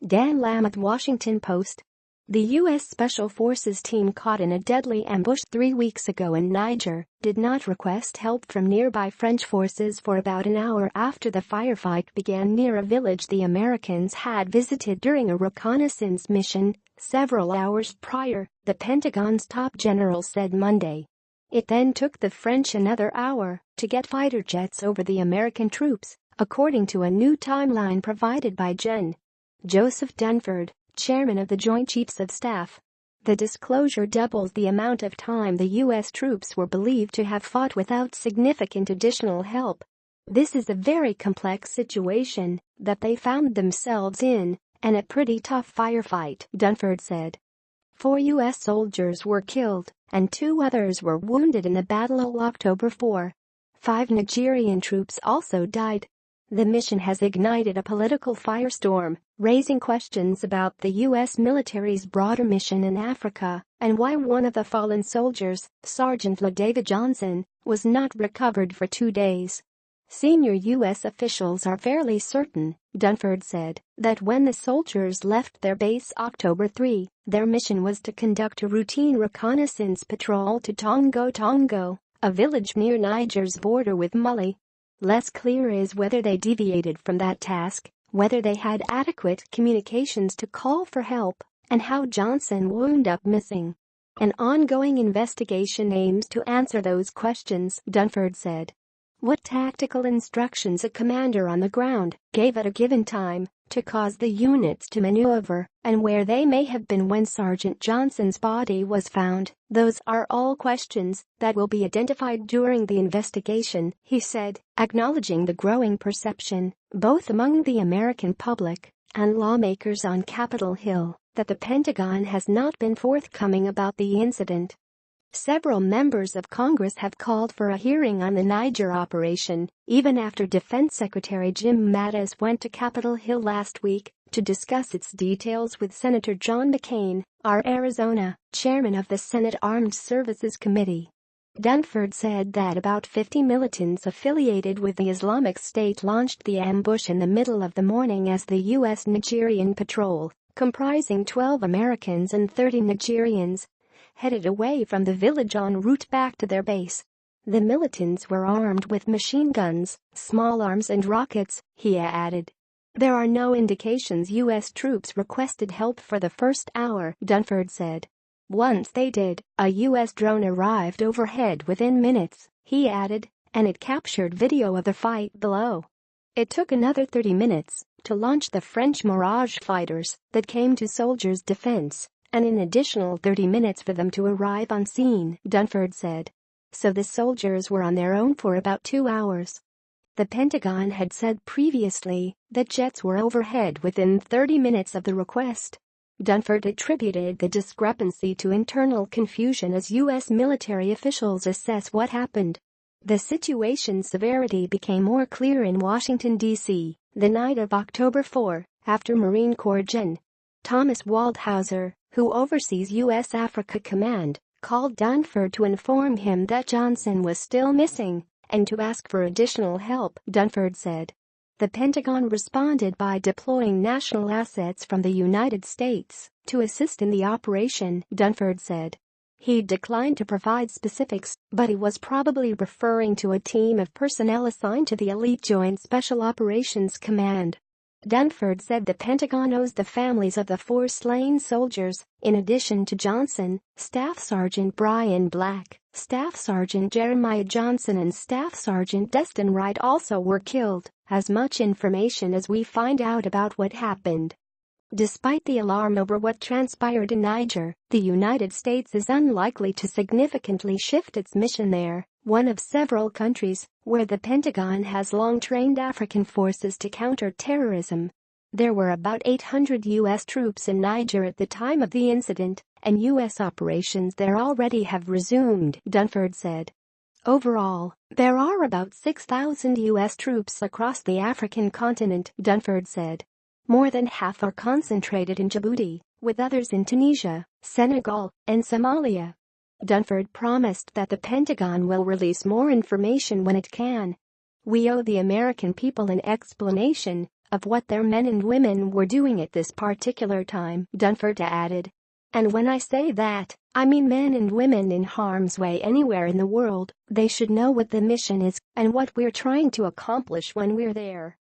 Dan LAMOTHE, Washington Post. The U.S. Special Forces team caught in a deadly ambush 3 weeks ago in Niger did not request help from nearby French forces for about an hour after the firefight began near a village the Americans had visited during a reconnaissance mission several hours prior, the Pentagon's top general said Monday. It then took the French another hour to get fighter jets over the American troops, according to a new timeline provided by Gen. Joseph Dunford, chairman of the Joint Chiefs of Staff. The disclosure doubles the amount of time the U.S. troops were believed to have fought without significant additional help. This is a very complex situation that they found themselves in, and a pretty tough firefight, Dunford said. 4 U.S. soldiers were killed, and 2 others were wounded in the battle on October 4. 5 Nigerian troops also died. The mission has ignited a political firestorm, raising questions about the U.S. military's broader mission in Africa and why one of the fallen soldiers, Sergeant David Johnson, was not recovered for 2 days. Senior U.S. officials are fairly certain, Dunford said, that when the soldiers left their base October 3, their mission was to conduct a routine reconnaissance patrol to Tongo, a village near Niger's border with Mali. Less clear is whether they deviated from that task, whether they had adequate communications to call for help, and how Johnson wound up missing. An ongoing investigation aims to answer those questions, Dunford said. What tactical instructions a commander on the ground gave at a given time to cause the units to maneuver, and where they may have been when Sergeant Johnson's body was found, those are all questions that will be identified during the investigation, he said, acknowledging the growing perception, both among the American public and lawmakers on Capitol Hill, that the Pentagon has not been forthcoming about the incident. Several members of Congress have called for a hearing on the Niger operation, even after Defense Secretary Jim Mattis went to Capitol Hill last week to discuss its details with Senator John McCain, our Arizona, chairman of the Senate Armed Services Committee. Dunford said that about 50 militants affiliated with the Islamic State launched the ambush in the middle of the morning as the U.S. Nigerian patrol, comprising 12 Americans and 30 Nigerians, headed away from the village en route back to their base. The militants were armed with machine guns, small arms and rockets, he added. There are no indications U.S. troops requested help for the first hour, Dunford said. Once they did, a U.S. drone arrived overhead within minutes, he added, and it captured video of the fight below. It took another 30 minutes to launch the French Mirage fighters that came to soldiers' defense, and an additional 30 minutes for them to arrive on scene, Dunford said. So the soldiers were on their own for about 2 hours. The Pentagon had said previously that jets were overhead within 30 minutes of the request. Dunford attributed the discrepancy to internal confusion as U.S. military officials assess what happened. The situation's severity became more clear in Washington, D.C., the night of October 4, after Marine Corps Gen. Thomas Waldhauser, who oversees U.S. Africa Command, called Dunford to inform him that Johnson was still missing and to ask for additional help, Dunford said. The Pentagon responded by deploying national assets from the United States to assist in the operation, Dunford said. He declined to provide specifics, but he was probably referring to a team of personnel assigned to the elite Joint Special Operations Command. Dunford said the Pentagon owes the families of the 4 slain soldiers, in addition to Johnson, Staff Sergeant Brian Black, Staff Sergeant Jeremiah Johnson and Staff Sergeant Destin Wright also were killed, as much information as we find out about what happened. Despite the alarm over what transpired in Niger, the United States is unlikely to significantly shift its mission there, one of several countries where the Pentagon has long trained African forces to counter terrorism. There were about 800 U.S. troops in Niger at the time of the incident, and U.S. operations there already have resumed, Dunford said. Overall, there are about 6,000 U.S. troops across the African continent, Dunford said. More than half are concentrated in Djibouti, with others in Tunisia, Senegal, and Somalia. Dunford promised that the Pentagon will release more information when it can. We owe the American people an explanation of what their men and women were doing at this particular time, Dunford added. And when I say that, I mean men and women in harm's way anywhere in the world. They should know what the mission is and what we're trying to accomplish when we're there.